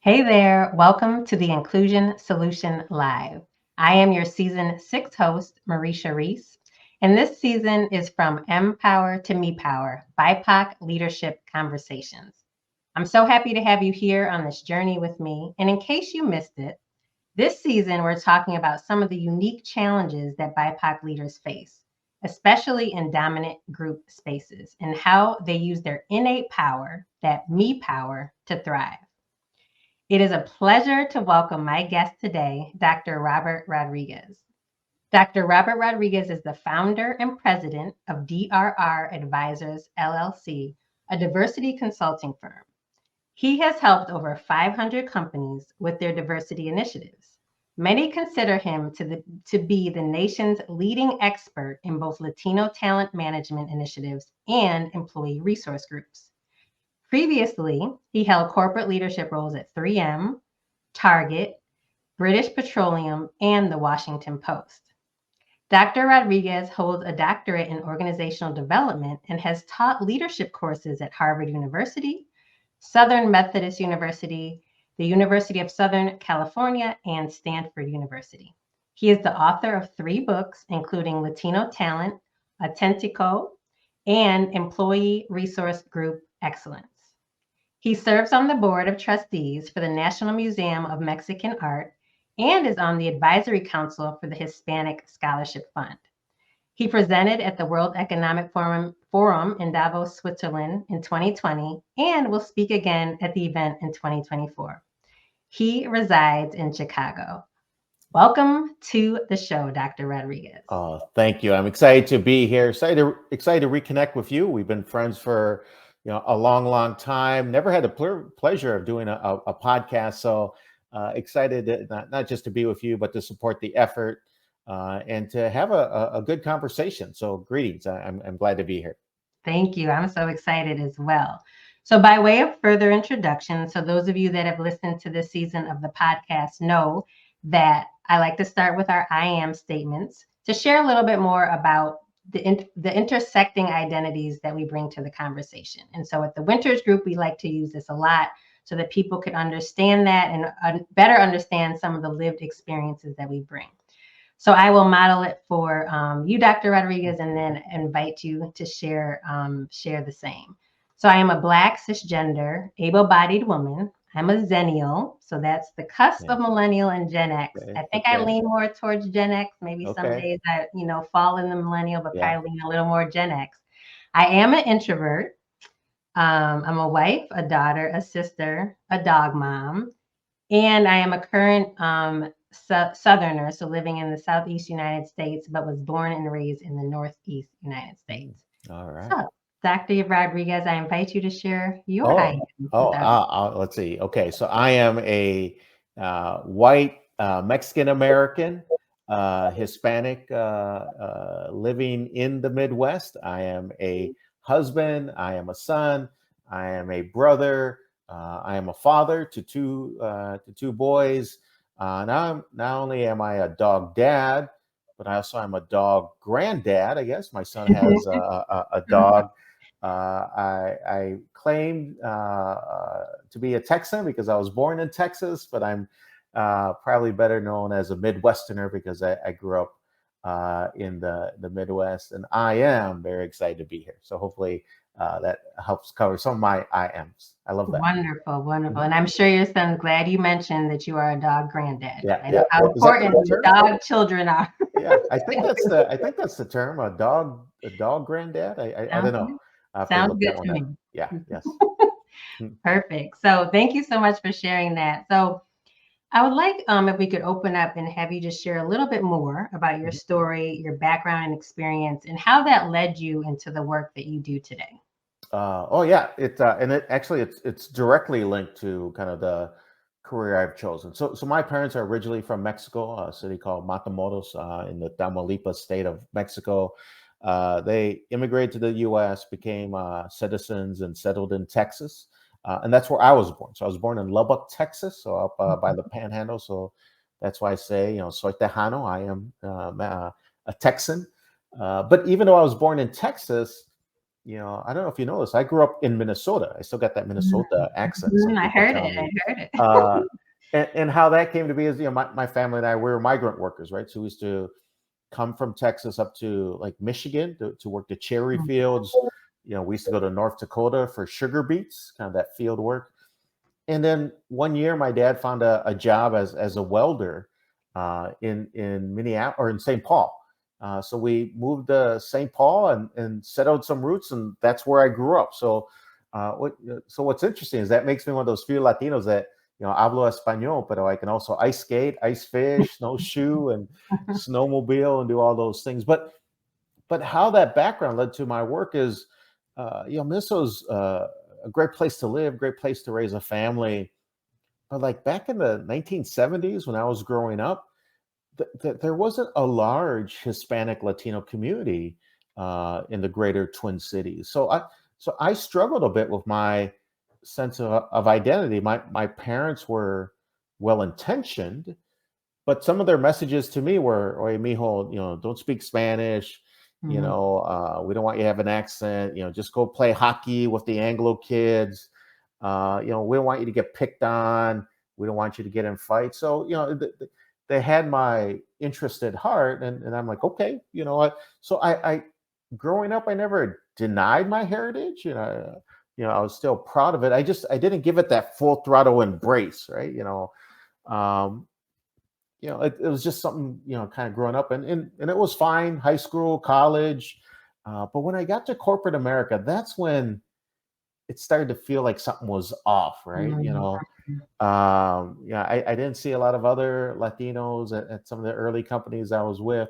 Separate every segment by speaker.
Speaker 1: Hey there, welcome to the Inclusion Solution Live. I am your season 6 host, Mareisha Reese, and this season is from MEpower to MEpower, BIPOC Leadership Conversations. I'm so happy to have you here on this journey with me, and in case you missed it, this season we're talking about some of the unique challenges that BIPOC leaders face, especially in dominant group spaces, and how they use their innate power, that me power, to thrive. It is a pleasure to welcome my guest today, Dr. Robert Rodriguez. Dr. Robert Rodriguez is the founder and president of DRR Advisors, LLC, a diversity consulting firm. He has helped over 500 companies with their diversity initiatives. Many consider him to be the nation's leading expert in both Latino talent management initiatives and employee resource groups. Previously, he held corporate leadership roles at 3M, Target, British Petroleum, and the Washington Post. Dr. Rodriguez holds a doctorate in organizational development and has taught leadership courses at Harvard University, Southern Methodist University, the University of Southern California, and Stanford University. He is the author of 3 books, including Latino Talent, Auténtico, and Employee Resource Group Excellence. He serves on the board of trustees for the National Museum of Mexican Art and is on the advisory council for the Hispanic Scholarship Fund. He presented at the World Economic Forum in Davos, Switzerland in 2020 and will speak again at the event in 2024. He resides in Chicago. Welcome to the show, Dr. Rodriguez.
Speaker 2: Thank you. I'm excited to be here. Excited to reconnect with you. We've been friends for a long time. Never had the pleasure of doing a podcast. So excited not just to be with you, but to support the effort and to have a good conversation. So greetings. I'm glad to be here.
Speaker 1: Thank you. I'm so excited as well. So by way of further introduction, so those of you that have listened to this season of the podcast know that I like to start with our I am statements to share a little bit more about the intersecting identities that we bring to the conversation. And so at the Winters Group, we like to use this a lot so that people could understand that and better understand some of the lived experiences that we bring. So I will model it for you, Dr. Rodriguez, and then invite you to share the same. So I am a Black, cisgender, able-bodied woman. I'm a Zennial, so that's the cusp of millennial and Gen X. Okay. I think I lean more towards Gen X. Maybe some days I, fall in the millennial, but probably lean a little more Gen X. I am an introvert. I'm a wife, a daughter, a sister, a dog mom, and I am a current Southerner, so living in the Southeast United States, but was born and raised in the Northeast United States.
Speaker 2: All right.
Speaker 1: So, Dr. Rodriguez, I invite you to share your I am.
Speaker 2: Let's see. Okay, so I am a white Mexican American, Hispanic, living in the Midwest. I am a husband. I am a son. I am a brother. I am a father to two boys. Now, not only am I a dog dad, but I also am a dog granddad. I guess my son has a dog. I claim to be a Texan because I was born in Texas, but I'm probably better known as a Midwesterner because I grew up in the Midwest, and I am very excited to be here. So hopefully that helps cover some of my I ams. I love that.
Speaker 1: Wonderful. And I'm sure your son's glad you mentioned that you are a dog granddad.
Speaker 2: Yeah,
Speaker 1: I know how important dog children are.
Speaker 2: Yeah, I think that's the term, a dog granddad. I don't know.
Speaker 1: Sounds good to me.
Speaker 2: Yeah, yes.
Speaker 1: Perfect. So thank you so much for sharing that. So I would like if we could open up and have you just share a little bit more about your story, your background and experience, and how that led you into the work that you do today.
Speaker 2: It's directly linked to kind of the career I've chosen. So my parents are originally from Mexico, a city called Matamoros in the Tamaulipas state of Mexico. They immigrated to the U.S., became citizens, and settled in Texas. And that's where I was born. So I was born in Lubbock, Texas, so up by the Panhandle. So that's why I say, soy Tejano. I am a Texan. But even though I was born in Texas, I don't know if you know this, I grew up in Minnesota. I still got that Minnesota accent. Some
Speaker 1: I
Speaker 2: people
Speaker 1: heard
Speaker 2: tell
Speaker 1: it. I
Speaker 2: me.
Speaker 1: heard it.
Speaker 2: Uh, and how that came to be is, my family and I, we were migrant workers, right? So we used to come from Texas up to like Michigan to work the cherry fields. We used to go to North Dakota for sugar beets, kind of that field work. And then one year, my dad found a job as a welder in Minneapolis or in St. Paul. So we moved to St. Paul and settled some roots, and that's where I grew up. So what's interesting is that makes me one of those few Latinos that hablo español, but I can also ice skate, ice fish, snowshoe, and snowmobile, and do all those things. But how that background led to my work is, Minnesota's a great place to live, great place to raise a family. But like back in the 1970s when I was growing up, there wasn't a large Hispanic Latino community in the greater Twin Cities. So I struggled a bit with my sense of identity. My parents were well intentioned, but some of their messages to me were, "Oye, mijo, don't speak Spanish. We don't want you to have an accent. Just go play hockey with the Anglo kids. We don't want you to get picked on. We don't want you to get in fights." So, they had my interest at heart, and I'm like, okay, what? So I growing up, I never denied my heritage. I was still proud of it. I didn't give it that full throttle embrace, right? Um, it was just something, kind of growing up, and it was fine, high school, college. But when I got to corporate America, that's when it started to feel like something was off, right? I didn't see a lot of other Latinos at some of the early companies I was with.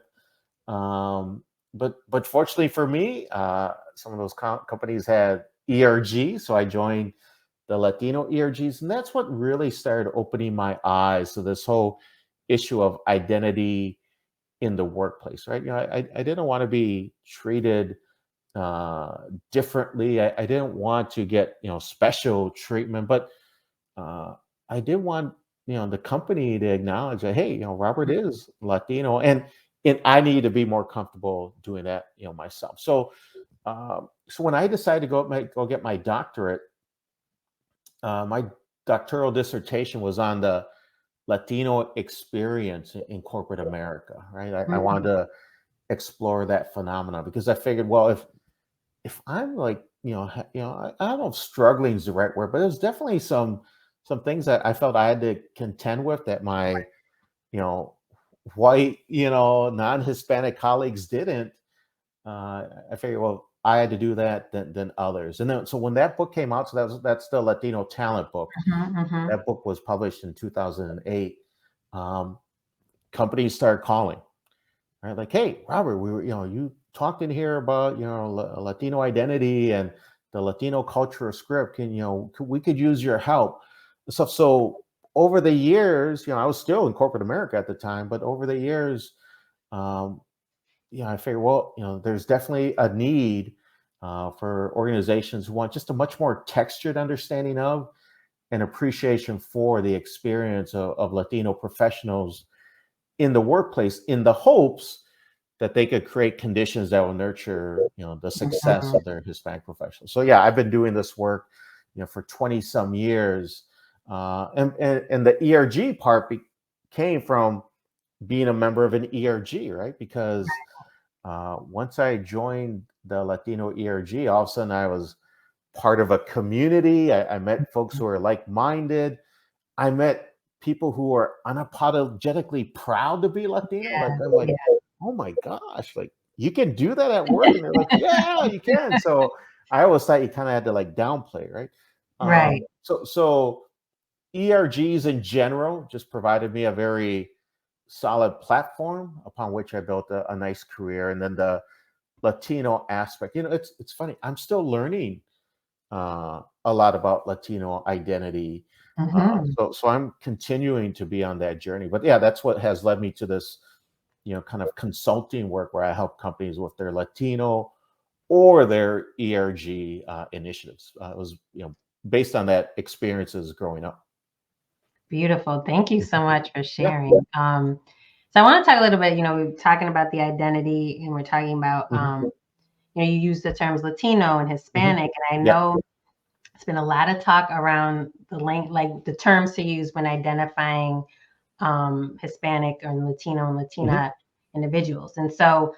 Speaker 2: But fortunately for me, some of those companies had ERG, so I joined the Latino ERGs, and that's what really started opening my eyes to this whole issue of identity in the workplace, right? I didn't want to be treated differently. I didn't want to get special treatment, but I did want the company to acknowledge that, hey, Robert is Latino, and I need to be more comfortable doing that myself. So when I decided to go get my doctorate, my doctoral dissertation was on the Latino experience in corporate America, right? I wanted to explore that phenomena because I figured, well, if I'm like, I don't know if struggling is the right word, but there's definitely some things that I felt I had to contend with that my, white, non-Hispanic colleagues didn't. I figured, well, I had to do that than others. And then, so when that book came out, so that's the Latino Talent book. That book was published in 2008. Companies started calling, right? Like, hey, Robert, we were, you talked in here about, Latino identity and the Latino cultural script. We could use your help. So over the years, I was still in corporate America at the time, but over the years, I figured, well, there's definitely a need for organizations who want just a much more textured understanding of and appreciation for the experience of Latino professionals in the workplace, in the hopes that they could create conditions that will nurture, the success of their Hispanic professionals. So yeah, I've been doing this work, for 20 some years. And the ERG part came from being a member of an ERG, right? Because once I joined the Latino ERG, all of a sudden I was part of a community. I met folks who are like-minded. I met people who are unapologetically proud to be Latino. Like, I'm like, oh my gosh, like you can do that at work, and they're like, yeah, you can. So I always thought you kind of had to like downplay, right?
Speaker 1: Right.
Speaker 2: So ERGs in general just provided me a very solid platform upon which I built a nice career, and then the Latino aspect. It's funny. I'm still learning a lot about Latino identity. So I'm continuing to be on that journey. But yeah, that's what has led me to this, kind of consulting work where I help companies with their Latino or their ERG initiatives. It was, based on that experiences growing up.
Speaker 1: Beautiful. Thank you so much for
Speaker 2: Yeah.
Speaker 1: sharing. So I want to talk a little bit, we're talking about the identity and we're talking about,
Speaker 2: Mhm.
Speaker 1: you use the terms Latino and
Speaker 2: Mhm.
Speaker 1: Hispanic, and I
Speaker 2: Yeah.
Speaker 1: know it's been a lot of talk around like the terms to use when identifying Hispanic or Latino and
Speaker 2: Mhm.
Speaker 1: Latina individuals. And so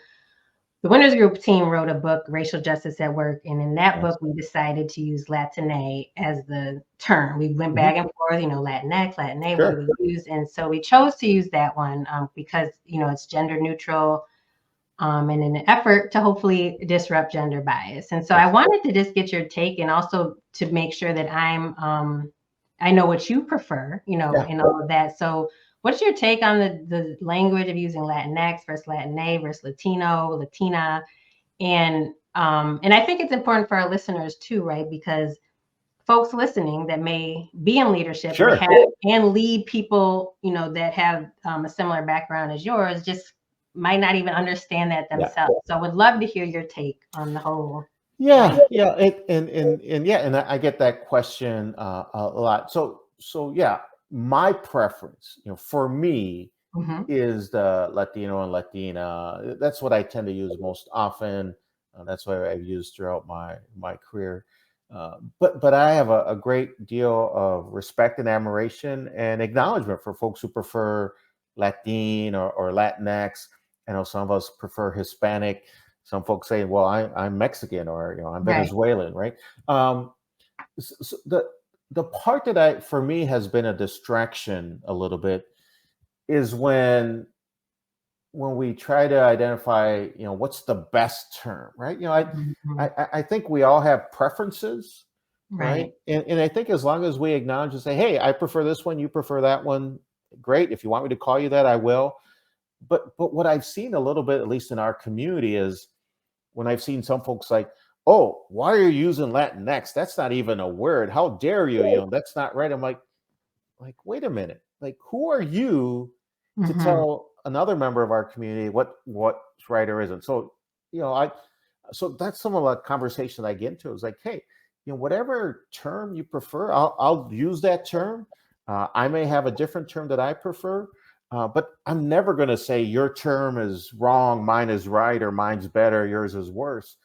Speaker 1: the Winners Group team wrote a book, Racial Justice at Work. And in that
Speaker 2: Yes.
Speaker 1: book, we decided to use Latine as the term. We went
Speaker 2: Mhm.
Speaker 1: back and forth, Latinx, Latine, what do
Speaker 2: Sure.
Speaker 1: we use? And so we chose to use that one because, it's gender neutral, and in an effort to hopefully disrupt gender bias. And so I
Speaker 2: Yes.
Speaker 1: wanted to just get your take and also to make sure that I know what you prefer,
Speaker 2: Yeah.
Speaker 1: and all of that. So what's your take on the language of using Latinx versus Latina versus Latino, Latina? And I think it's important for our listeners too, right? Because folks listening that may be in leadership and
Speaker 2: Sure.
Speaker 1: have and lead people, that have a similar background as yours, just might not even understand that
Speaker 2: Yeah.
Speaker 1: themselves. So I would love to hear your take on the whole
Speaker 2: Yeah.
Speaker 1: language.
Speaker 2: Yeah. And yeah, and I get that question a lot. So yeah, my preference, for me,
Speaker 1: Mm-hmm.
Speaker 2: is the Latino and Latina. That's what I tend to use most often. That's what I've used throughout my career. But I have a great deal of respect and admiration and acknowledgement for folks who prefer Latin or Latinx. I know some of us prefer Hispanic. Some folks say, "Well, I'm Mexican," or I'm
Speaker 1: Right.
Speaker 2: Venezuelan, right? Um, so the part that for me has been a distraction a little bit is when we try to identify, what's the best term, right?
Speaker 1: Mm-hmm.
Speaker 2: I think we all have preferences, right?
Speaker 1: Right.
Speaker 2: And I think as long as we acknowledge and say, hey, I prefer this one, you prefer that one, great. If you want me to call you that, I will. But what I've seen a little bit, at least in our community, is when I've seen some folks like, oh, why are you using Latinx? That's not even a word. How dare you? That's not right. I'm like, wait a minute. Like, who are you to
Speaker 1: Mm-hmm.
Speaker 2: tell another member of our community what's right or isn't? So, I so that's some of the conversation I get into is like, hey, whatever term you prefer, I'll use that term. I may have a different term that I prefer, but I'm never going to say your term is wrong, mine is right, or mine's better, yours is worse.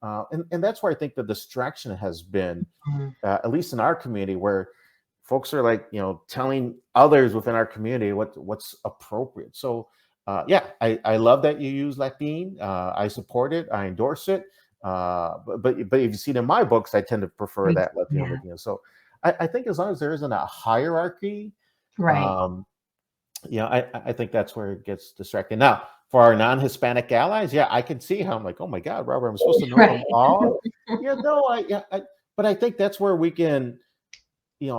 Speaker 2: And that's where I think the distraction has been,
Speaker 1: Mm-hmm.
Speaker 2: at least in our community, where folks are like, telling others within our community what's appropriate. So yeah, I love that you use Latin. I support it. I endorse it. But if you see it in my books, I tend to prefer that Latino
Speaker 1: Yeah.
Speaker 2: Latino. So I think as long as there isn't a hierarchy,
Speaker 1: Right.
Speaker 2: um, I think that's where it gets distracting. Now, for our non-Hispanic allies, yeah, I can see how I'm like, oh my God, Robert, I'm supposed to know them
Speaker 1: Right.
Speaker 2: all. Yeah, no, but I think that's where we can,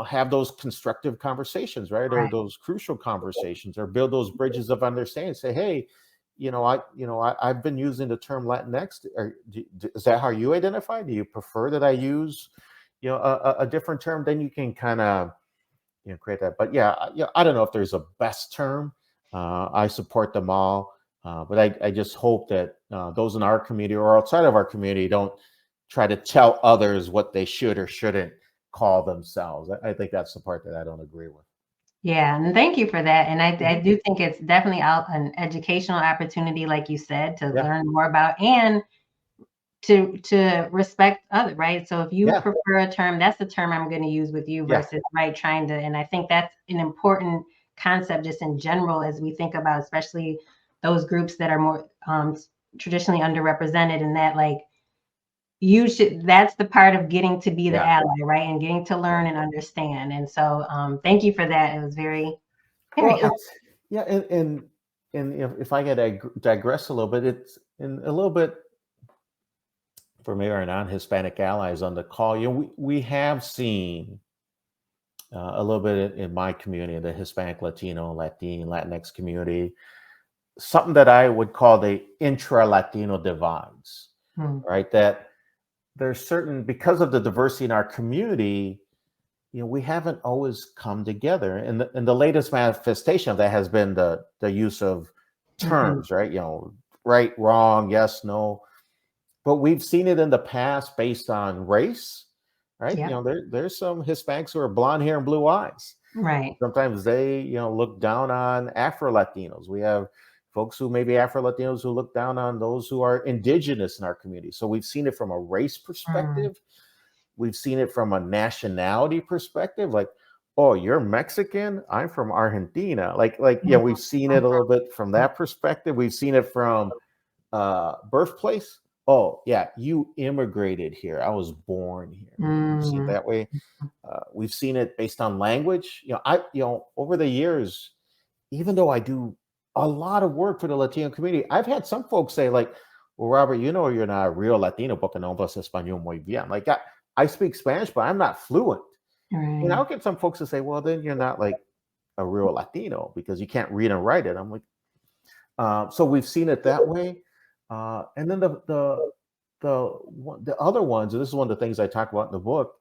Speaker 2: have those constructive conversations, right? Or
Speaker 1: Right.
Speaker 2: those crucial conversations, or build those bridges of understanding. Say, hey, I've been using the term Latinx. Is that how you identify? Do you prefer that I use, a different term? Then you can kind of, create that. But yeah, I don't know if there's a best term. I support them all, but I just hope that those in our community or outside of our community don't try to tell others what they should or shouldn't call themselves. I think that's the part that I don't agree with.
Speaker 1: Yeah, and thank you for that. And I
Speaker 2: Mhm.
Speaker 1: do think it's definitely an educational opportunity, like you said, to
Speaker 2: Yeah,
Speaker 1: learn more about and to respect other, right? So if you
Speaker 2: yeah,
Speaker 1: prefer a term, that's the term I'm going to use with you
Speaker 2: yeah,
Speaker 1: versus right trying to. And I think that's an important concept just in general as we think about, especially those groups that are more traditionally underrepresented, and that like that's the part of getting to be the
Speaker 2: yeah.
Speaker 1: ally, right? And getting to learn and understand. And so thank you for that. It was very, very
Speaker 2: Well,
Speaker 1: helpful.
Speaker 2: it's yeah, and if I could digress a little bit, it's in a little bit for maybe our non-Hispanic allies on the call. We have seen a little bit in my community, the Hispanic, Latino, Latinx community, something that I would call the intra-Latino divides,
Speaker 1: Hmm.
Speaker 2: right? That there's certain, because of the diversity in our community, we haven't always come together. And the latest manifestation of that has been the use of
Speaker 1: Hmm.
Speaker 2: terms, right? Right, wrong, yes, no. But we've seen it in the past based on race, right?
Speaker 1: Yeah.
Speaker 2: There's some Hispanics who are blonde hair and blue eyes.
Speaker 1: Right.
Speaker 2: Sometimes they, look down on Afro-Latinos. We have folks who may be Afro-Latinos who look down on those who are indigenous in our community. So we've seen it from a race
Speaker 1: Mm,
Speaker 2: perspective. We've seen it from a nationality perspective. Like, oh, you're Mexican? I'm from Argentina.
Speaker 1: mhm,
Speaker 2: We've seen it a
Speaker 1: mhm,
Speaker 2: little bit from that perspective. We've seen it from birthplace. Oh, yeah, you immigrated here. I was born here. We've seen it
Speaker 1: mm,
Speaker 2: that way. We've seen it based on language. Over the years, even though I do a lot of work for the Latino community, I've had some folks say, like, well, Robert, you're not a real Latino porque no hablas español muy bien. Like, I speak Spanish, but I'm not fluent. And I'll
Speaker 1: right.
Speaker 2: get some folks to say, well, then you're not like a real Latino because you can't read and write it. I'm like, so we've seen it that way. And then the other ones, and this is one of the things I talk about in the book,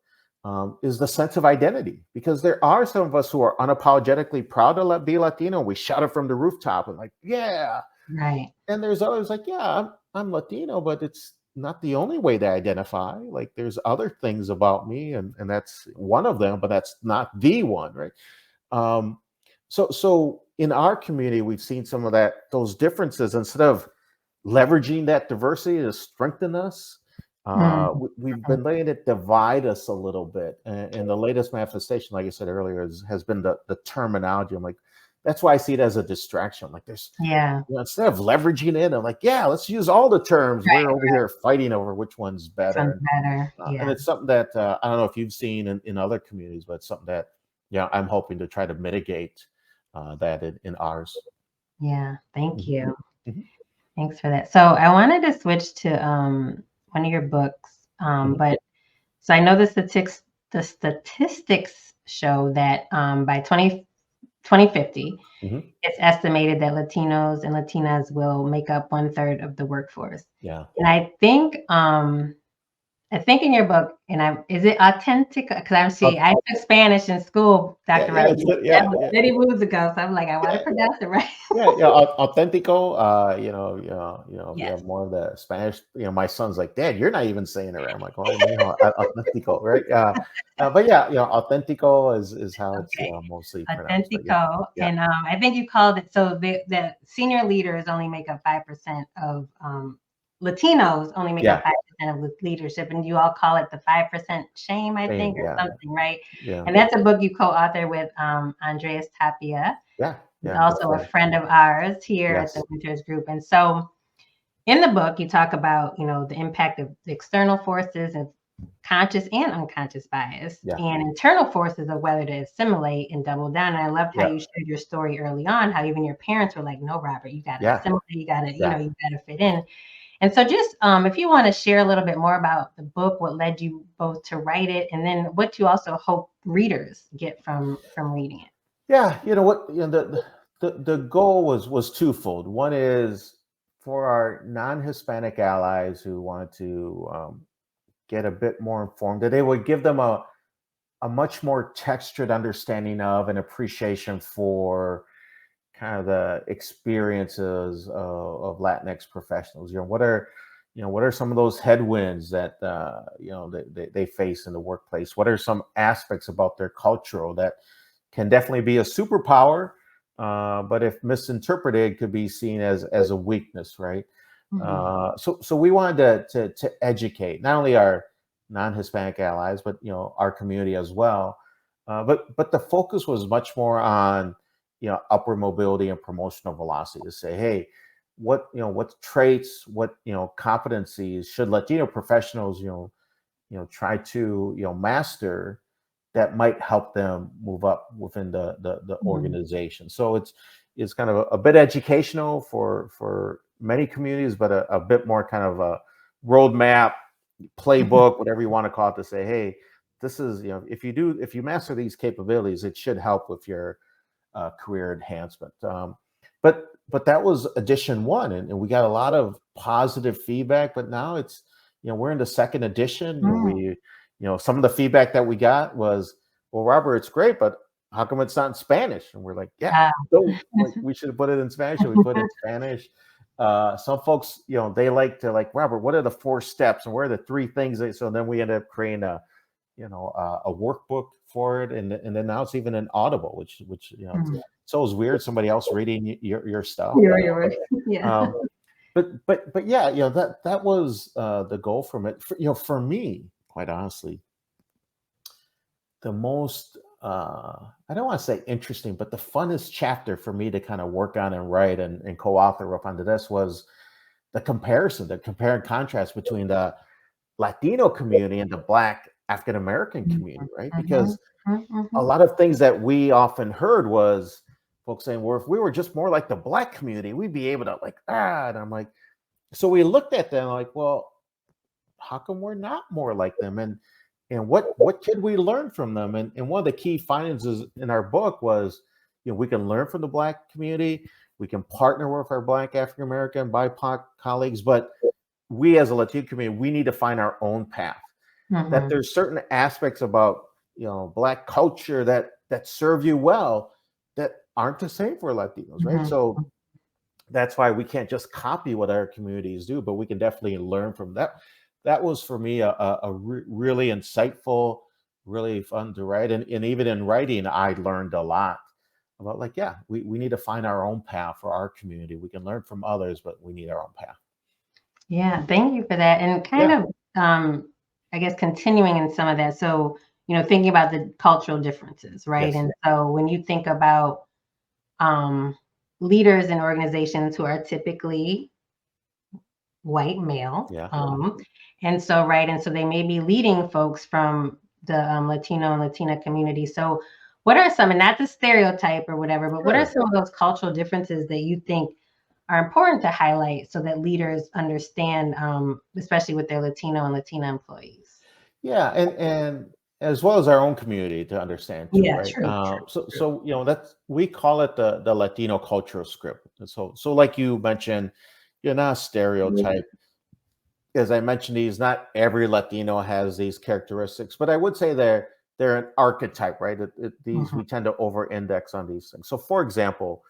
Speaker 2: is the sense of identity, because there are some of us who are unapologetically proud to be Latino. We shout it from the rooftop and like, yeah.
Speaker 1: Right.
Speaker 2: And there's others like, yeah, I'm Latino, but it's not the only way to identify. Like, there's other things about me, and that's one of them, but that's not the one, right? Um, so in our community, we've seen some of those differences. Instead of leveraging that diversity to strengthen us,
Speaker 1: Mm,
Speaker 2: we've been letting it divide us a little bit. And the latest manifestation, like I said earlier, has been the terminology. I'm like, that's why I see it as a distraction. Like,
Speaker 1: yeah.
Speaker 2: instead of leveraging it, I'm like, yeah, let's use all the terms. We're
Speaker 1: Right.
Speaker 2: over here fighting over which one's
Speaker 1: This
Speaker 2: better.
Speaker 1: one's better.
Speaker 2: And
Speaker 1: Yeah.
Speaker 2: it's something that I don't know if you've seen in other communities, but it's something that, I'm hoping to try to mitigate that in ours.
Speaker 1: Yeah. Thank
Speaker 2: Mhm,
Speaker 1: you.
Speaker 2: mhm,
Speaker 1: Thanks for that. So I wanted to switch to one of your books,
Speaker 2: mhm,
Speaker 1: but so I know the statistics show that by 2050,
Speaker 2: mhm.
Speaker 1: it's estimated that Latinos and Latinas will make up one third of the workforce.
Speaker 2: Yeah.
Speaker 1: And I think in your book, and is it authentic? Because
Speaker 2: Oh,
Speaker 1: I took Spanish in school,
Speaker 2: yeah,
Speaker 1: Dr.
Speaker 2: yeah,
Speaker 1: Rodriguez.
Speaker 2: it's good.
Speaker 1: That
Speaker 2: Yeah,
Speaker 1: was
Speaker 2: yeah,
Speaker 1: many moons ago. So I'm like, I want to
Speaker 2: yeah.
Speaker 1: pronounce it right.
Speaker 2: Yeah, yeah, authentico. If you
Speaker 1: Yes.
Speaker 2: have more of the Spanish, my son's like, Dad, you're not even saying it right. I'm like, oh, mijo, authentico, right? But yeah, authentico is how it's
Speaker 1: Okay.
Speaker 2: mostly pronounced. But yeah,
Speaker 1: Authentico.
Speaker 2: yeah,
Speaker 1: And I think you called it, so the senior leaders only make up 5% of Latinos only make up
Speaker 2: yeah,
Speaker 1: 5% of leadership, and you all call it the 5% shame, I
Speaker 2: same,
Speaker 1: think, or
Speaker 2: yeah,
Speaker 1: something, right?
Speaker 2: yeah,
Speaker 1: And that's a book you co-author with Andreas Tapia,
Speaker 2: yeah,
Speaker 1: who's
Speaker 2: yeah. Good
Speaker 1: also a
Speaker 2: friend.
Speaker 1: friend of ours here at the
Speaker 2: Yes,
Speaker 1: Winters Group. And so in the book, you talk about, the impact of the external forces of conscious and unconscious bias
Speaker 2: yeah,
Speaker 1: and internal forces of whether to assimilate and double down. And I loved how
Speaker 2: yeah,
Speaker 1: you shared your story early on, how even your parents were like, no, Robert, you got to
Speaker 2: yeah,
Speaker 1: assimilate, you got to,
Speaker 2: yeah.
Speaker 1: you got to fit in. And so just if you want to share a little bit more about the book, what led you both to write it, and then what you also hope readers get from reading it.
Speaker 2: Yeah, you know what? The goal was twofold. One is for our non-Hispanic allies who want to get a bit more informed, that they would give them a much more textured understanding of and appreciation for kind of the experiences of Latinx professionals. What are some of those headwinds that they face in the workplace? What are some aspects about their cultural that can definitely be a superpower, but if misinterpreted, could be seen as a weakness, right?
Speaker 1: Mhm.
Speaker 2: So we wanted to educate not only our non-Hispanic allies, but our community as well. But the focus was much more on upward mobility and promotional velocity, to say, hey, what traits, what competencies should Latino professionals try to master that might help them move up within the
Speaker 1: Mhm.
Speaker 2: organization. So it's kind of a bit educational for many communities, but a bit more kind of a roadmap, playbook, whatever you want to call it, to say, hey, this is if you master these capabilities, it should help with your career enhancement. But that was edition one, and we got a lot of positive feedback. But now it's we're in the second edition.
Speaker 1: Mm.
Speaker 2: Some of the feedback that we got was, well, Robert, it's great, but how come it's not in Spanish? And we're like, yeah,
Speaker 1: Ah.
Speaker 2: so like we should have put it in Spanish, and we put it in Spanish. Some folks, they like to, like, Robert, what are the 4 steps and where are the 3 things? So then we end up creating a workbook for it, and then now it's even an Audible, which
Speaker 1: Mhm.
Speaker 2: it's always weird somebody else reading your stuff.
Speaker 1: Your yeah.
Speaker 2: But yeah, that was the goal from it. For me, quite honestly, the most I don't want to say interesting, but the funnest chapter for me to kind of work on and write and co-author up onto this was the compare and contrast between the Latino community and the Black African American community, right?
Speaker 1: Mhm,
Speaker 2: Because a
Speaker 1: mhm,
Speaker 2: lot of things that we often heard was folks saying, well, if we were just more like the Black community, we'd be able to and I'm like, so we looked at them like, well, how come we're not more like them? And what could we learn from them? And one of the key findings in our book was, we can learn from the Black community, we can partner with our Black African American BIPOC colleagues, but we as a Latino community, we need to find our own path. That
Speaker 1: mhm,
Speaker 2: there's certain aspects about Black culture that serve you well that aren't the same for Latinos, right?
Speaker 1: mhm.
Speaker 2: So that's why we can't just copy what our communities do, but we can definitely learn from that. That was for me really insightful, really fun to write, and even in writing, I learned a lot about we need to find our own path for our community. We can learn from others, but we need our own path.
Speaker 1: Yeah, thank you for that. And kind
Speaker 2: Yeah.
Speaker 1: of, I guess, continuing in some of that. So, thinking about the cultural differences, right?
Speaker 2: Yes.
Speaker 1: And so when you think about um, leaders in organizations who are typically white male,
Speaker 2: Yeah.
Speaker 1: and so, right, and so they may be leading folks from the Latino and Latina community. So, what are some, and not the stereotype or whatever, but what are
Speaker 2: Sure.
Speaker 1: some of those cultural differences that you think are important to highlight so that leaders understand, especially with their Latino and Latina employees?
Speaker 2: Yeah, and as well as our own community to understand too,
Speaker 1: Yeah,
Speaker 2: right?
Speaker 1: true, true, true.
Speaker 2: So that's we call it the Latino cultural script. And so like you mentioned, you're not a stereotype. As I mentioned, these not every Latino has these characteristics, but I would say they're an archetype, right? These
Speaker 1: Mhm,
Speaker 2: we tend to over-index on these things. So, for example,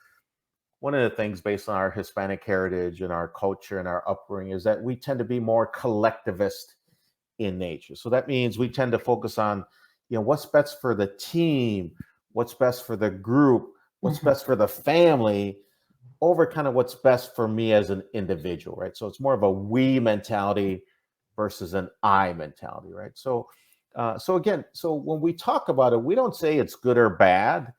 Speaker 2: one of the things based on our Hispanic heritage and our culture and our upbringing is that we tend to be more collectivist in nature. So that means we tend to focus on, what's best for the team, what's best for the group, what's
Speaker 1: mhm,
Speaker 2: best for the family, over kind of what's best for me as an individual, right? So it's more of a we mentality versus an I mentality, right? So when we talk about it, we don't say it's good or bad,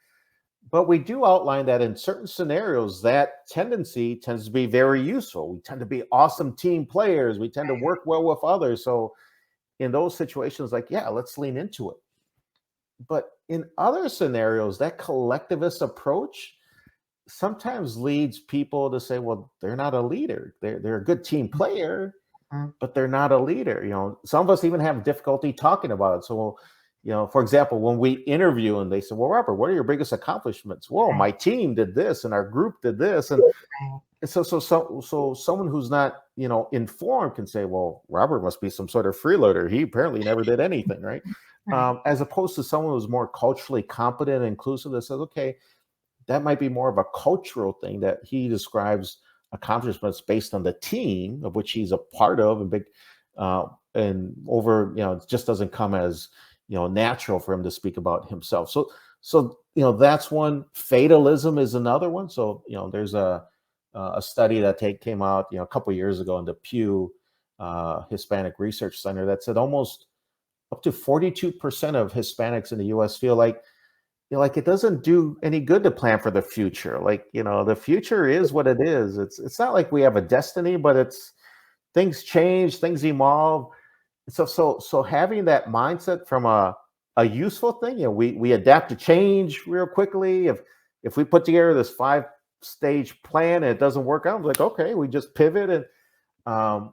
Speaker 2: but we do outline that in certain scenarios, that tendency tends to be very useful. We tend to be awesome team players. We tend to work well with others. So in those situations, let's lean into it. But in other scenarios, that collectivist approach sometimes leads people to say, well, they're not a leader. They're a good team player,
Speaker 1: mhm.
Speaker 2: but they're not a leader. Some of us even have difficulty talking about it. So, for example, when we interview and they say, well, Robert, what are your biggest accomplishments? Well,
Speaker 1: Right,
Speaker 2: my team did this and our group did this.
Speaker 1: right,
Speaker 2: So someone who's not, informed can say, well, Robert must be some sort of freeloader. He apparently never did anything, right?
Speaker 1: right.
Speaker 2: As opposed to someone who's more culturally competent and inclusive that says, okay, that might be more of a cultural thing that he describes accomplishments based on the team of which he's a part of and big and over, it just doesn't come as, natural for him to speak about himself. So that's one. Fatalism is another one. So, there's a study that came out, a couple of years ago in the Pew Hispanic Research Center that said almost up to 42% of Hispanics in the US feel like it doesn't do any good to plan for the future. The future is what it is. It's not like we have a destiny, but it's things change, things evolve. So having that mindset from a useful thing, we adapt to change real quickly. If we put together this 5-stage plan and it doesn't work out, I'm like, okay, we just pivot. Um,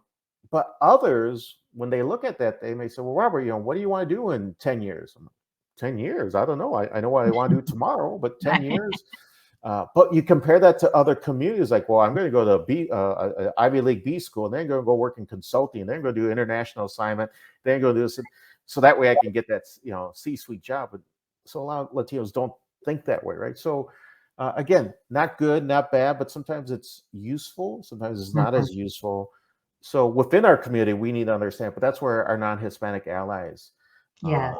Speaker 2: but others, when they look at that, they may say, well, Robert, what do you want to do in 10 years? I'm like, 10 years? I don't know. I know what I want to do tomorrow, but 10
Speaker 1: Right.
Speaker 2: years? But you compare that to other communities, like, well, I'm going to go to Ivy League B school, and then going to go work in consulting, and then go do international assignment, then go do this, so that way I can get that C-suite job. But so a lot of Latinos don't think that way, right? So again, not good, not bad, but sometimes it's useful, sometimes it's not
Speaker 1: Mhm,
Speaker 2: as useful. So within our community, we need to understand, but that's where our non-Hispanic allies
Speaker 1: Yes.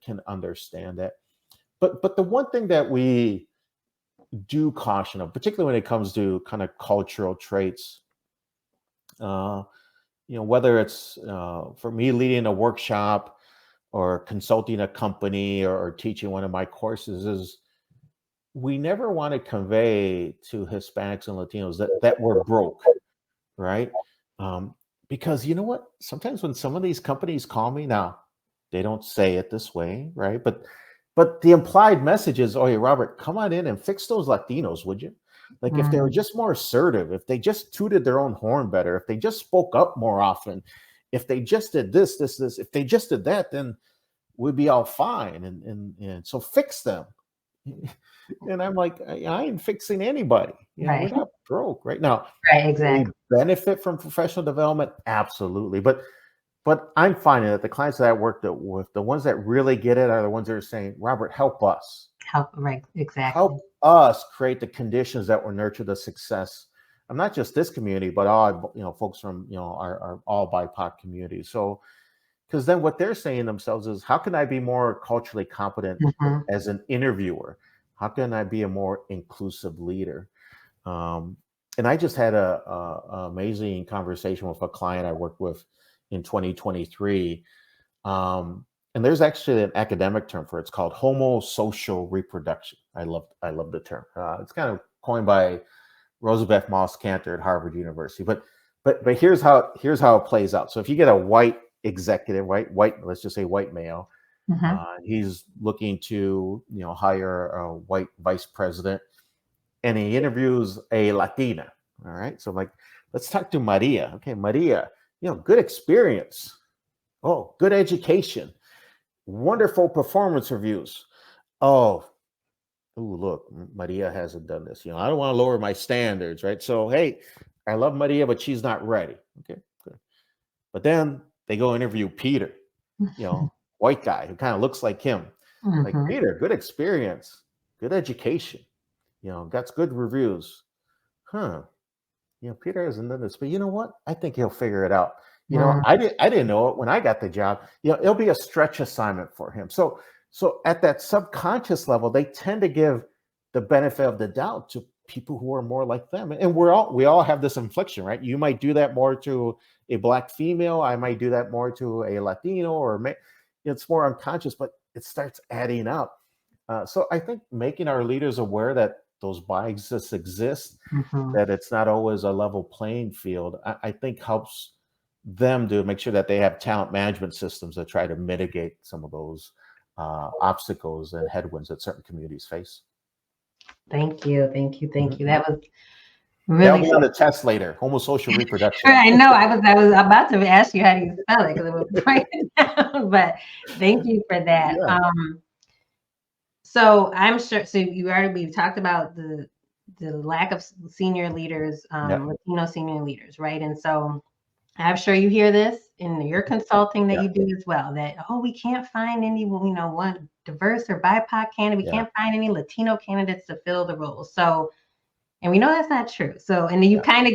Speaker 2: can understand that. But the one thing that we do caution of, particularly when it comes to kind of cultural traits, uh, whether it's for me leading a workshop or consulting a company or teaching one of my courses, is we never want to convey to Hispanics and Latinos that we're broke, right? Um, because you know what? Sometimes when some of these companies call me now, they don't say it this way, right? But the implied message is, "Oh, hey, Robert, come on in and fix those Latinos, would you?" Like if they were just more assertive, if they just tooted their own horn better, if they just spoke up more often, if they just did this, if they just did that, then we'd be all fine. And so fix them. And I'm like, I ain't fixing anybody. We're
Speaker 1: Right.
Speaker 2: not broke right now.
Speaker 1: Right.
Speaker 2: Do we
Speaker 1: Exactly.
Speaker 2: benefit from professional development? Absolutely. But I'm finding that the clients that I work with, the ones that really get it are the ones that are saying, Robert, help us.
Speaker 1: Help. Right. Exactly.
Speaker 2: Help us create the conditions that will nurture the success of not just this community, but all, folks from, our all BIPOC communities. So, because then what they're saying themselves is, how can I be more culturally competent
Speaker 1: Hmm.
Speaker 2: as an interviewer? How can I be a more inclusive leader? Um, and I just had a amazing conversation with a client I worked with in 2023. And there's actually an academic term for it. It's called homosocial reproduction. I love the term. It's kind of coined by Rosabeth Moss Cantor at Harvard University. But here's how it plays out. So if you get a white executive, white, let's just say white male,
Speaker 1: Hmm.
Speaker 2: he's looking to hire a white vice president, and he interviews a Latina. All right, so I'm like, let's talk to Maria. Okay, Maria, good experience. Oh, good education, wonderful performance reviews. Oh, ooh, look, Maria hasn't done this. I don't want to lower my standards, right? So, hey, I love Maria, but she's not ready. Okay, good. But then they go interview Peter, white guy who kind of looks like him. Like,
Speaker 1: Hmm.
Speaker 2: Peter, good experience, good education, got good reviews. Huh. Peter hasn't done this, but you know what? I think he'll figure it out. I didn't know it when I got the job. It'll be a stretch assignment for him. So at that subconscious level, they tend to give the benefit of the doubt to people who are more like them. And we all have this infliction, right? You might do that more to a Black female. I might do that more to a Latino, it's more unconscious, but it starts adding up. So I think making our leaders aware that those biases exist,
Speaker 1: Hmm.
Speaker 2: that it's not always a level playing field, I think helps them to make sure that they have talent management systems that try to mitigate some of those obstacles and headwinds that certain communities face.
Speaker 1: Thank you. Thank you. Thank you.
Speaker 2: Mhm.
Speaker 1: That was
Speaker 2: That'll
Speaker 1: really.
Speaker 2: be on the test later. Homosocial reproduction.
Speaker 1: I know. I was about to ask you how do you spell it because I was writing it down. But thank you for that.
Speaker 2: Yeah.
Speaker 1: So I'm sure. So we talked about the lack of senior leaders,
Speaker 2: Yeah.
Speaker 1: Latino senior leaders, right? And so I'm sure you hear this in your consulting that
Speaker 2: Yeah.
Speaker 1: you do as well. That we can't find any, one diverse or BIPOC candidate. We
Speaker 2: Yeah.
Speaker 1: can't find any Latino candidates to fill the role. So. And we know that's not true. So, and then you
Speaker 2: Yeah.
Speaker 1: kind of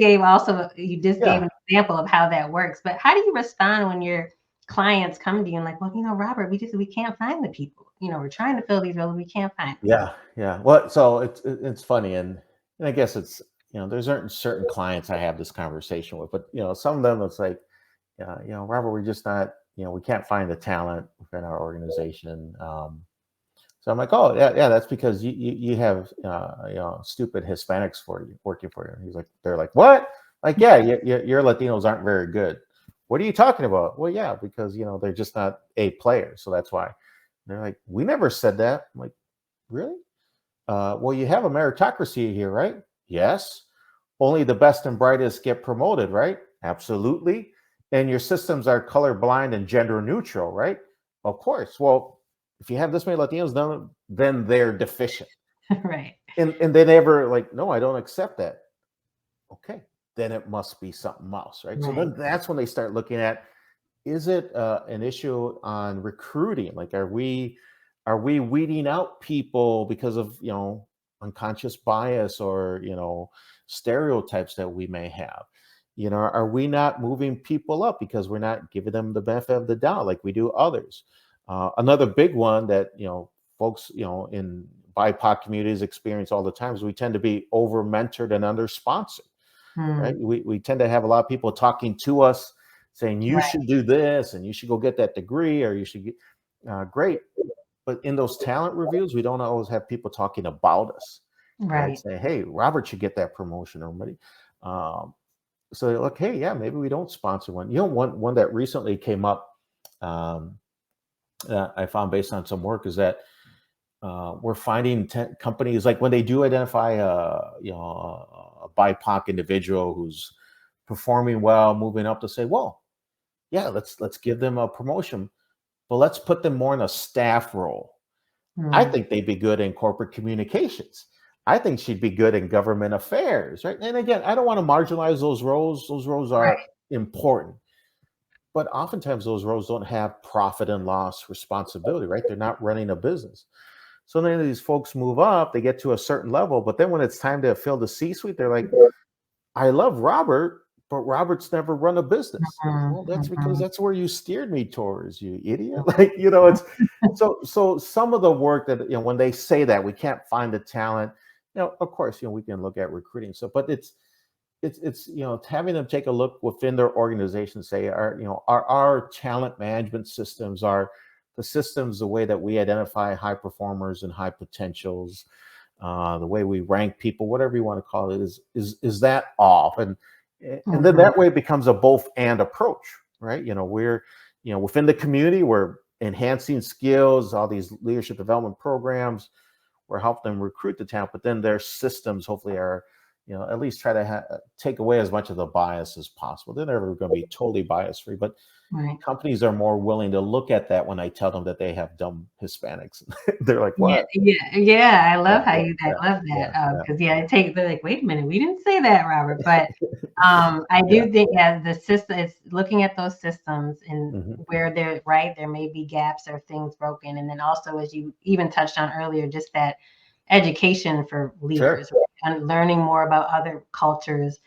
Speaker 1: you just gave
Speaker 2: Yeah.
Speaker 1: an example of how that works. But how do you respond when your clients come to you and like, well, Robert, we can't find the people. We're trying to fill these roles, we can't find them.
Speaker 2: Yeah. Yeah. Well, so it's funny, and I guess it's there's certain clients I have this conversation with, but some of them it's like, Robert, we're just not, we can't find the talent within our organization. So I'm like, oh yeah, that's because you have stupid Hispanics for you working for you. And they're like, what? Like, yeah, your Latinos aren't very good. What are you talking about? Well, yeah, because they're just not A players, so that's why. They're like, we never said that. I'm like, really? Well, you have a meritocracy here, right? Yes. Only the best and brightest get promoted, right? Absolutely. And your systems are colorblind and gender neutral, right? Of course. Well, if you have this many Latinos, then they're deficient.
Speaker 1: Right.
Speaker 2: And they never like, no, I don't accept that. Okay, then it must be something else, right? So
Speaker 1: Right.
Speaker 2: then that's when they start looking at, is it an issue on recruiting? Like, are we weeding out people because of unconscious bias or stereotypes that we may have? Are we not moving people up because we're not giving them the benefit of the doubt like we do others? Another big one that, folks, in BIPOC communities experience all the time is we tend to be over mentored and under sponsored, right? We tend to have a lot of people talking to us saying, you
Speaker 1: Right.
Speaker 2: should do this and you should go get that degree or you should get, great. But in those talent reviews, we don't always have people talking about us, right?
Speaker 1: Right.
Speaker 2: Say, hey, Robert should get that promotion or somebody. So they're like, hey, yeah, maybe we don't sponsor one. One that recently came up, that I found based on some work is that we're finding companies like when they do identify a BIPOC individual who's performing well, moving up, to say, well, yeah, let's give them a promotion, but let's put them more in a staff role. I think they'd be good in corporate communications. I think she'd be good in government affairs, right? And again, I don't want to marginalize those roles. Those roles
Speaker 1: Right.
Speaker 2: are important, but oftentimes those roles don't have profit and loss responsibility, right? They're not running a business. So then these folks move up, they get to a certain level, but then when it's time to fill the C-suite, they're like, I love Robert, but Robert's never run a business. Well, that's because that's where you steered me towards, you idiot. Like, it's so some of the work that, when they say that we can't find the talent, of course, we can look at recruiting stuff, but it's having them take a look within their organization, say, are our talent management systems, are the systems, the way that we identify high performers and high potentials, the way we rank people, whatever you want to call it, is that off? And then that way it becomes a both and approach, right? We're, within the community, we're enhancing skills, all these leadership development programs, we're helping them recruit the talent, but then their systems hopefully are, at least try to take away as much of the bias as possible. They're never going to be totally bias free, but companies are more willing to look at that when I tell them that they have dumb Hispanics. They're like, what?
Speaker 1: Yeah. I love how
Speaker 2: Yeah,
Speaker 1: you
Speaker 2: yeah,
Speaker 1: I love
Speaker 2: yeah,
Speaker 1: that.
Speaker 2: yeah.
Speaker 1: Because they're like, wait a minute, we didn't say that, Robert. But I
Speaker 2: Yeah.
Speaker 1: do think the system is looking at those systems and
Speaker 2: Mhm.
Speaker 1: where they're right, there may be gaps or things broken. And then also, as you even touched on earlier, just that education for
Speaker 2: Sure.
Speaker 1: leaders, right? And learning more about other cultures,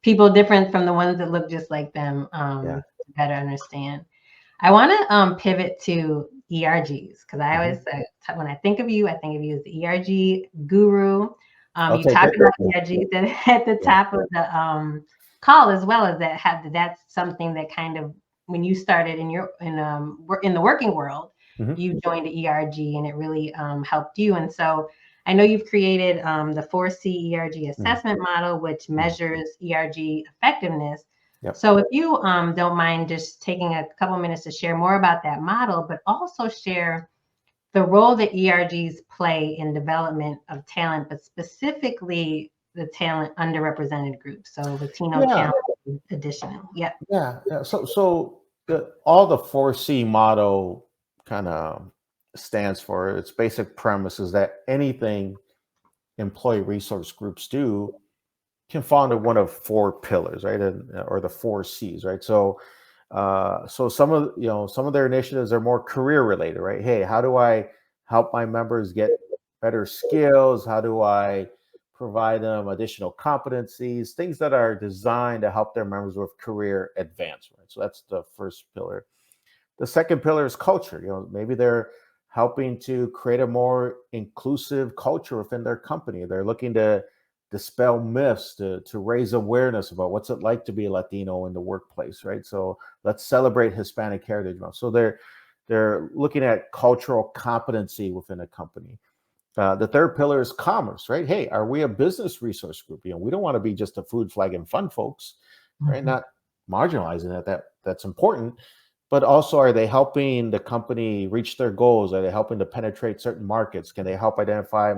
Speaker 1: people different from the ones that look just like them,
Speaker 2: Yeah.
Speaker 1: to better understand. I want to pivot to ERGs because I always
Speaker 2: Mhm.
Speaker 1: say when I think of you as the ERG guru.
Speaker 2: I'll
Speaker 1: You
Speaker 2: take
Speaker 1: talked
Speaker 2: it.
Speaker 1: about
Speaker 2: Yeah.
Speaker 1: ERGs at the
Speaker 2: Yeah.
Speaker 1: top of the call as well as that's something that kind of when you started in the working world,
Speaker 2: Mhm.
Speaker 1: you joined the ERG and it really helped you. And so I know you've created the 4C ERG
Speaker 2: Mhm.
Speaker 1: assessment model, which
Speaker 2: Mhm.
Speaker 1: measures ERG effectiveness.
Speaker 2: Yep.
Speaker 1: So if you don't mind just taking a couple minutes to share more about that model, but also share the role that ERGs play in development of talent, but specifically the talent underrepresented groups. So Latino
Speaker 2: Yeah.
Speaker 1: talent additional. Yep.
Speaker 2: Yeah. Yeah. So all the 4C model kind of stands for, its basic premise is that anything employee resource groups do can fall under one of four pillars, right? Or the four C's, right? So some of their initiatives are more career related, right? Hey, how do I help my members get better skills? How do I provide them additional competencies, things that are designed to help their members with career advancement? So that's the first pillar. The second pillar is culture. Maybe they're helping to create a more inclusive culture within their company. They're looking to dispel myths, to raise awareness about what's it like to be a Latino in the workplace, right? So let's celebrate Hispanic Heritage Month. So they're looking at cultural competency within a company. The third pillar is commerce, right? Hey, are we a business resource group? We don't want to be just a food, flag, and fun folks, right?
Speaker 1: Mhm.
Speaker 2: Not marginalizing that's important, but also, are they helping the company reach their goals? Are they helping to penetrate certain markets? Can they help identify,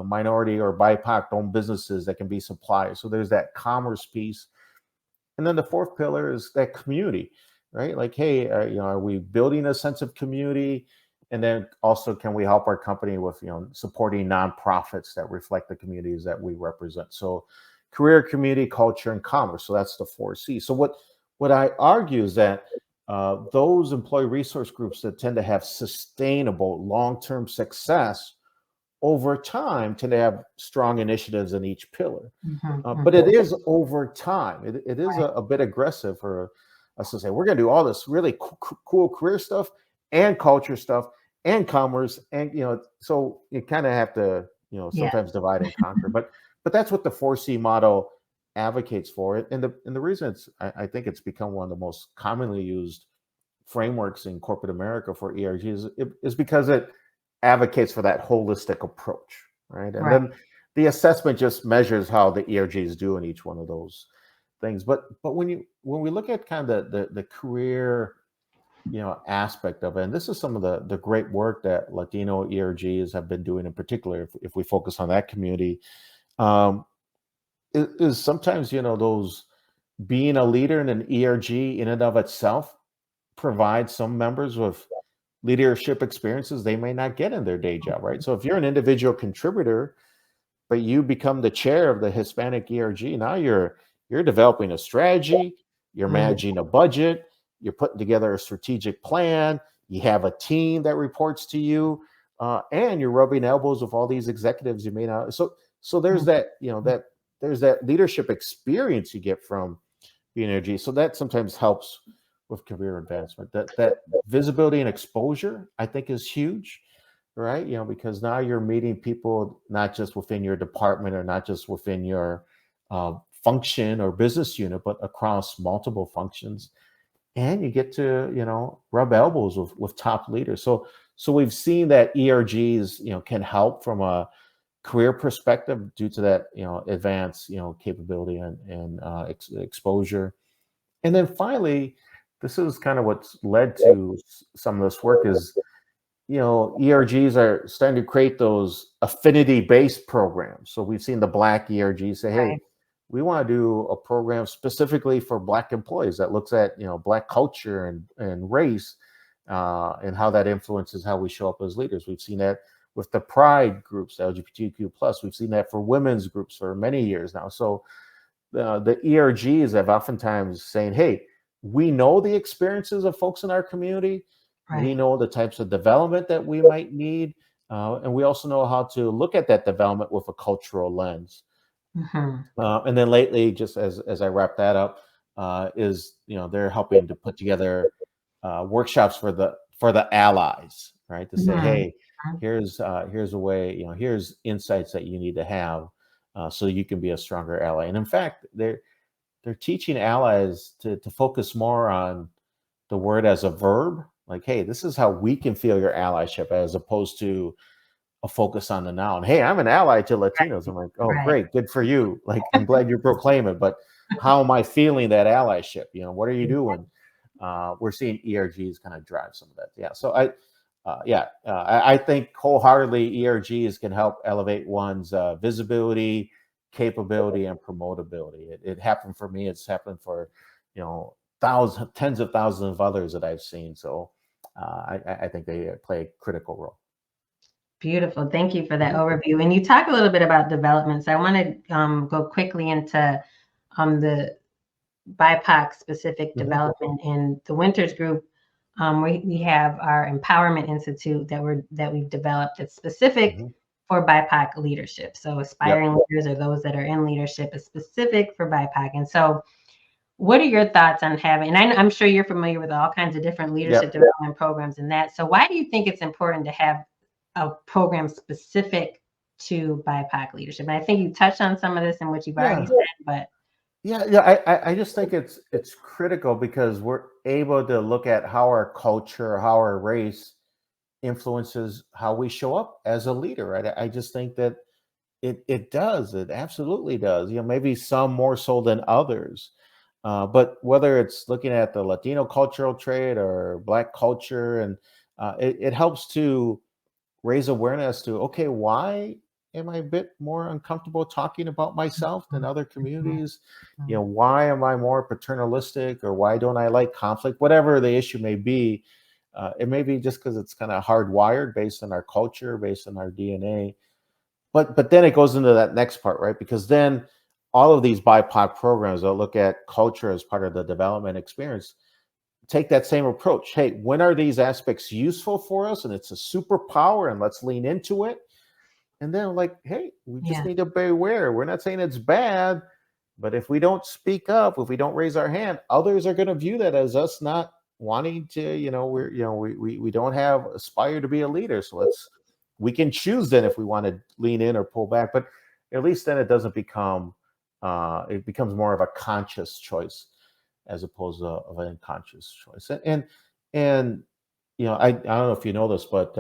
Speaker 2: minority or BIPOC owned businesses that can be suppliers? So there's that commerce piece. And then the fourth pillar is that community, right? Like, hey, are we building a sense of community? And then also, can we help our company with, supporting nonprofits that reflect the communities that we represent? So career, community, culture, and commerce. So that's the four C's. So what I argue is that those employee resource groups that tend to have sustainable long-term success over time tend to have strong initiatives in each pillar. But
Speaker 1: mhm.
Speaker 2: it is over time. It is
Speaker 1: Right.
Speaker 2: a bit aggressive for us to say, we're going to do all this really cool career stuff and culture stuff and commerce. And, so you kind of have to,
Speaker 1: Yeah.
Speaker 2: sometimes divide and conquer. But that's what the 4C model advocates for it. And the reason I think it's become one of the most commonly used frameworks in corporate America for ERG is because it advocates for that holistic approach, right? And
Speaker 1: Right.
Speaker 2: then the assessment just measures how the ERGs do in each one of those things. But when we look at kind of the career aspect of it, and this is some of the great work that Latino ERGs have been doing in particular, if we focus on that community, um, is sometimes those being a leader in an ERG in and of itself provide some members with leadership experiences they may not get in their day job, right? So if you're an individual contributor, but you become the chair of the Hispanic ERG, now you're developing a strategy, you're
Speaker 1: Mm,
Speaker 2: managing a budget, you're putting together a strategic plan, you have a team that reports to you, and you're rubbing elbows with all these executives you may not. So there's
Speaker 1: mm,
Speaker 2: that there's that leadership experience you get from being energy. So that sometimes helps with career advancement. That visibility and exposure, I think, is huge, right? Because now you're meeting people not just within your department or not just within your function or business unit, but across multiple functions, and you get to rub elbows with top leaders. So we've seen that ERGs can help from a career perspective due to that advanced capability and exposure. And then finally, this is kind of what's led to some of this work is ERGs are starting to create those affinity based programs. So we've seen the Black ERG say, hey,
Speaker 1: right.
Speaker 2: we want to do a program specifically for Black employees that looks at Black culture and race, and how that influences how we show up as leaders. We've seen that with the pride groups, LGBTQ plus. We've seen that for women's groups for many years now. So the ERGs have oftentimes saying, hey, we know the experiences of folks in our community. We
Speaker 1: Right.
Speaker 2: know the types of development that we might need. And we also know how to look at that development with a cultural lens.
Speaker 1: Mhm.
Speaker 2: And then lately, just as I wrap that up, is they're helping to put together workshops for the allies, right? To say,
Speaker 1: Mhm.
Speaker 2: hey, here's a way, here's insights that you need to have, so you can be a stronger ally. And in fact, they're teaching allies to focus more on the word as a verb, like, hey, this is how we can feel your allyship, as opposed to a focus on the noun. Hey, I'm an ally to Latinos. I'm like, oh,
Speaker 1: Right.
Speaker 2: great, good for you. Like, I'm glad you proclaim it, but how am I feeling that allyship? What are you doing? We're seeing ERGs kind of drive some of that. Yeah. So I think wholeheartedly ERGs can help elevate one's visibility, capability, and promotability. It happened for me. It's happened for, thousands, tens of thousands of others that I've seen. So I think they play a critical role.
Speaker 1: Beautiful. Thank you for that
Speaker 2: Mhm.
Speaker 1: overview. And you talk a little bit about development. So I want to go quickly into the BIPOC specific
Speaker 2: Mhm.
Speaker 1: development in the Winters group. We have our Empowerment Institute that we've developed that's specific
Speaker 2: Mhm.
Speaker 1: for BIPOC leadership. So
Speaker 2: Yep.
Speaker 1: aspiring leaders or those that are in leadership is specific for BIPOC. And so what are your thoughts on having, and I'm sure you're familiar with all kinds of different leadership
Speaker 2: Yep.
Speaker 1: development programs and that. So why do you think it's important to have a program specific to BIPOC leadership? And I think you touched on some of this in what you've already
Speaker 2: Yeah.
Speaker 1: said, but
Speaker 2: Yeah. I just think it's critical because we're able to look at how our culture, how our race influences how we show up as a leader, right? I just think that it does. It absolutely does. Maybe some more so than others. But whether it's looking at the Latino cultural trait or Black culture, and it helps to raise awareness to, okay, why am I a bit more uncomfortable talking about myself than other
Speaker 1: Mhm,
Speaker 2: communities?
Speaker 1: mhm.
Speaker 2: Why am I more paternalistic, or why don't I like conflict? Whatever the issue may be, it may be just because it's kind of hardwired based on our culture, based on our DNA. But then it goes into that next part, right? Because then all of these BIPOC programs that look at culture as part of the development experience take that same approach. Hey, when are these aspects useful for us? And it's a superpower, and let's lean into it. And then like, hey, we just
Speaker 1: Yeah.
Speaker 2: need to be aware. We're not saying it's bad, but if we don't speak up, if we don't raise our hand, others are going to view that as us not wanting to, we don't have aspire to be a leader. So we can choose then if we want to lean in or pull back, but at least then it doesn't become, it becomes more of a conscious choice as opposed to of an unconscious choice. And I don't know if you know this, but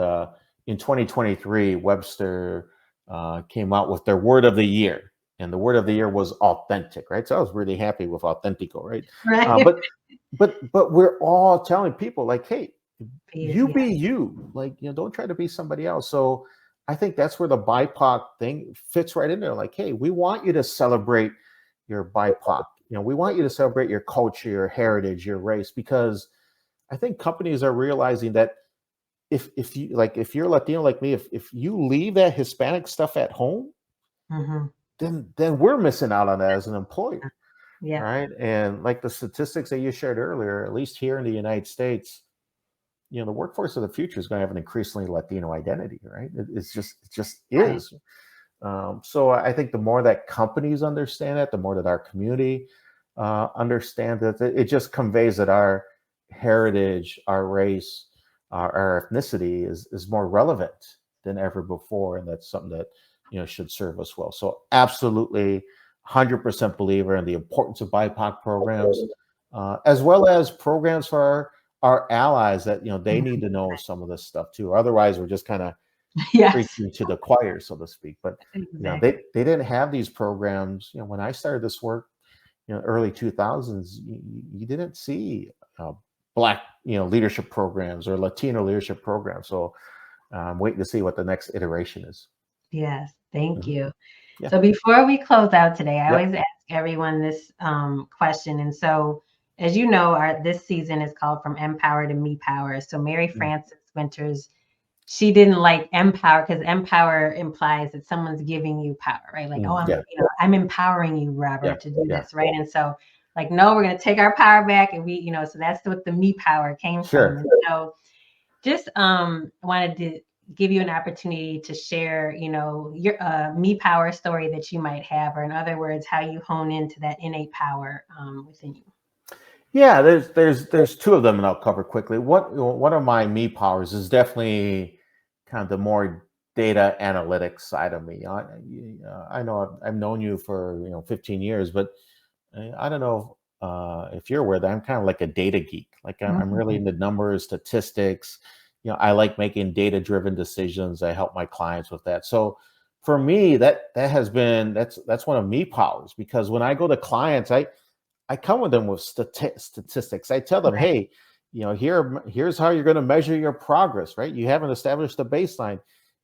Speaker 2: in 2023, Webster came out with their word of the year, and the word of the year was authentic, right? So I was really happy with authentico, right? Uh,
Speaker 1: Right.
Speaker 2: but but we're all telling people like, hey, you
Speaker 1: Yeah.
Speaker 2: be you, like, don't try to be somebody else. So I think that's where the BIPOC thing fits right in there. Like, hey, we want you to celebrate your BIPOC. We want you to celebrate your culture, your heritage, your race, because I think companies are realizing that if you're Latino like me, if you leave that Hispanic stuff at home,
Speaker 1: Hmm.
Speaker 2: then we're missing out on that as an employer,
Speaker 1: Yeah.
Speaker 2: right? And like the statistics that you shared earlier, at least here in the United States, the workforce of the future is going to have an increasingly Latino identity, right? It just
Speaker 1: Right.
Speaker 2: is. So I think the more that companies understand it, the more that our community understands it, it just conveys that our heritage, our race, our ethnicity is more relevant than ever before, and that's something that should serve us well. So absolutely, 100% believer in the importance of BIPOC programs, as well as programs for our allies that they need to know some of this stuff too. Otherwise, we're just kind of
Speaker 1: Yes.
Speaker 2: preaching to the choir, so to speak. But
Speaker 1: Exactly.
Speaker 2: they didn't have these programs. When I started this work, early 2000s, you didn't see Black leadership programs or Latino leadership programs. So I'm waiting to see what the next iteration is.
Speaker 1: Yes. Thank
Speaker 2: Mhm.
Speaker 1: you.
Speaker 2: Yeah.
Speaker 1: So before we close out today, I
Speaker 2: Yep.
Speaker 1: always ask everyone this question. And so, as you know, this season is called From Empower to Me Power. So Mary
Speaker 2: Mm.
Speaker 1: Frances Winters, she didn't like empower because empower implies that someone's giving you power, right? Like, oh,
Speaker 2: Yeah.
Speaker 1: I'm empowering you,
Speaker 2: Yeah.
Speaker 1: Robert, to do
Speaker 2: Yeah.
Speaker 1: this, right? And so, like, no, we're going to take our power back, and so that's what the me power came from.
Speaker 2: Sure.
Speaker 1: And so, just wanted to give you an opportunity to share, your me power story that you might have, or in other words, how you hone into that innate power within you.
Speaker 2: Yeah, there's two of them, and I'll cover quickly. One of my me powers is definitely kind of the more data analytics side of me. I know I've known you for 15 years, but I don't know if you're aware that I'm kind of like a data geek. Like I'm really
Speaker 1: Mhm.
Speaker 2: into numbers, statistics. I like making data-driven decisions. I help my clients with that. So for me, that's one of me powers, because when I go to clients, I come with them with statistics. I tell them,
Speaker 1: Right.
Speaker 2: hey, here's how you're going to measure your progress, right? You haven't established a baseline.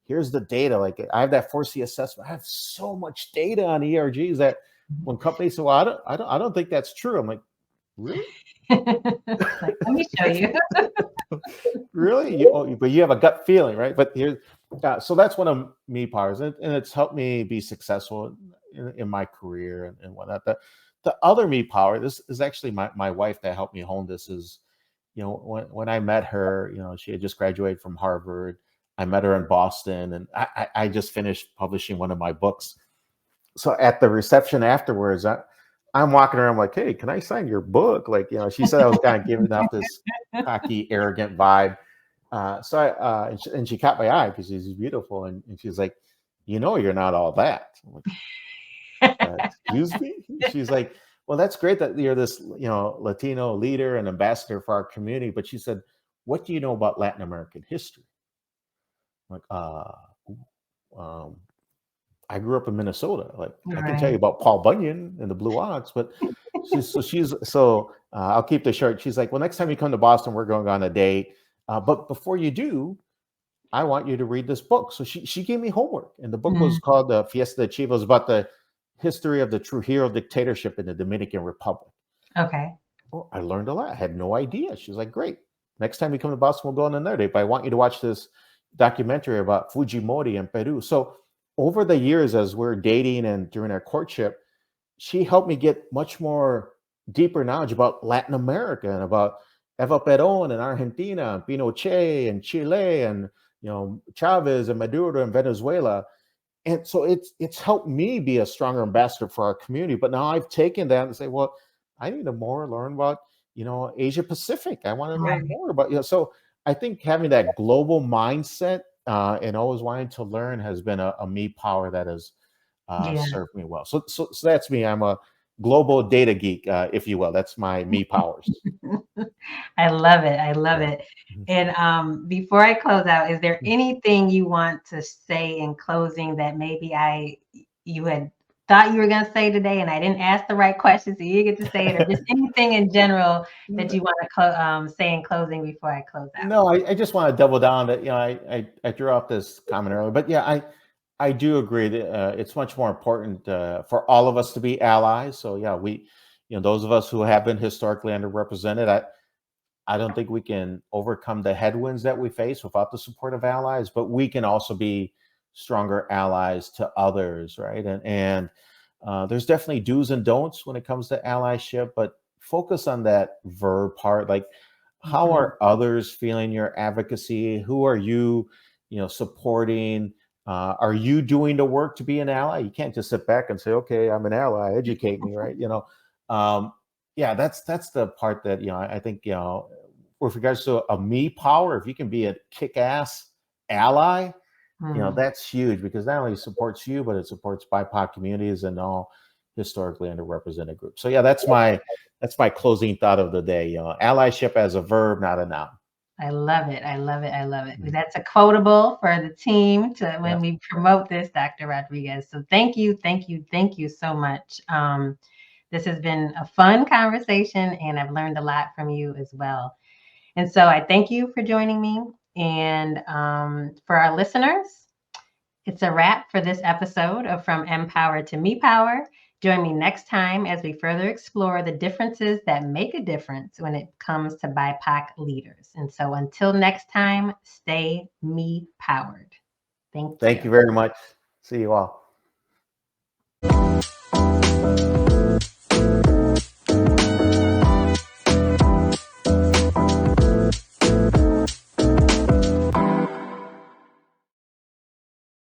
Speaker 2: Here's the data. Like I have that 4C assessment. I have so much data on ERGs that when companies say, well, I don't think that's true. I'm like, really?
Speaker 1: Like, let me show you.
Speaker 2: Really? But you have a gut feeling, right? But so that's one of me powers, and it's helped me be successful in my career and whatnot. The other me power, this is actually my wife that helped me hone this, is, when I met her, she had just graduated from Harvard. I met her in Boston, and I just finished publishing one of my books. So at the reception afterwards, I'm walking around like, hey, can I sign your book? Like, she said I was kind of giving off this cocky, arrogant vibe. And she caught my eye because she's beautiful. And she's like, you're not all that. I'm like, excuse me? She's like, well, that's great that you're this, Latino leader and ambassador for our community. But she said, what do you know about Latin American history? I'm like, um, I grew up in Minnesota. Like I can tell you
Speaker 1: Right.
Speaker 2: about Paul Bunyan and the Blue Ox, but I'll keep this short. She's like, well, next time you come to Boston, we're going on a date. But before you do, I want you to read this book. So she gave me homework, and the book was
Speaker 1: Mm,
Speaker 2: called Fiesta de Chivas, about the history of the Trujillo dictatorship in the Dominican Republic.
Speaker 1: okay.
Speaker 2: Oh, I learned a lot. I had no idea. She was like, great. Next time you come to Boston, we'll go on another date. But I want you to watch this documentary about Fujimori in Peru. So over the years, as we're dating and during our courtship, she helped me get much more deeper knowledge about Latin America and about Eva Perón and Argentina, Pinochet and Chile, and Chavez and Maduro and Venezuela. And so it's helped me be a stronger ambassador for our community. But now I've taken that and say, well, I need to more learn about, Asia Pacific. I want to learn
Speaker 1: Right.
Speaker 2: more about, so I think having that global mindset and always wanting to learn has been a me power that has
Speaker 1: Yeah.
Speaker 2: served me well. So that's me. I'm a global data geek, if you will. That's my me powers.
Speaker 1: I love it. I love
Speaker 2: Yeah.
Speaker 1: it. And before I close out, is there
Speaker 2: Mhm.
Speaker 1: anything you want to say in closing that maybe you had thought you were going to say today and I didn't ask the right question, so you get to say it, or just anything in general that you want to say in closing before I close out?
Speaker 2: No, I just want to double down that, I threw out this comment earlier, but yeah, I do agree that it's much more important for all of us to be allies. So yeah, those of us who have been historically underrepresented, I don't think we can overcome the headwinds that we face without the support of allies, but we can also be stronger allies to others, right? And there's definitely do's and don'ts when it comes to allyship, but focus on that verb part. Like, how
Speaker 1: Mhm.
Speaker 2: are others feeling your advocacy? Who are you, supporting? Are you doing the work to be an ally? You can't just sit back and say, "Okay, I'm an ally. Educate me," right? Um, yeah, that's the part that I think with regards to a me power. If you can be a kick-ass ally,
Speaker 1: Mhm.
Speaker 2: that's huge, because not only supports you, but it supports BIPOC communities and all historically underrepresented groups. So yeah, that's my closing thought of the day. Allyship as a verb, not a noun.
Speaker 1: I love it. I love it. I love it.
Speaker 2: Mhm.
Speaker 1: That's a quotable for the team to when
Speaker 2: Yes.
Speaker 1: we promote this, Dr. Rodriguez. So thank you, thank you, thank you so much. This has been a fun conversation, and I've learned a lot from you as well. And so I thank you for joining me. And for our listeners, it's a wrap for this episode of From Empower to Me Power. Join me next time as we further explore the differences that make a difference when it comes to BIPOC leaders. And so until next time, stay me powered. Thank
Speaker 2: Thank
Speaker 1: you.
Speaker 2: you very much. See you all.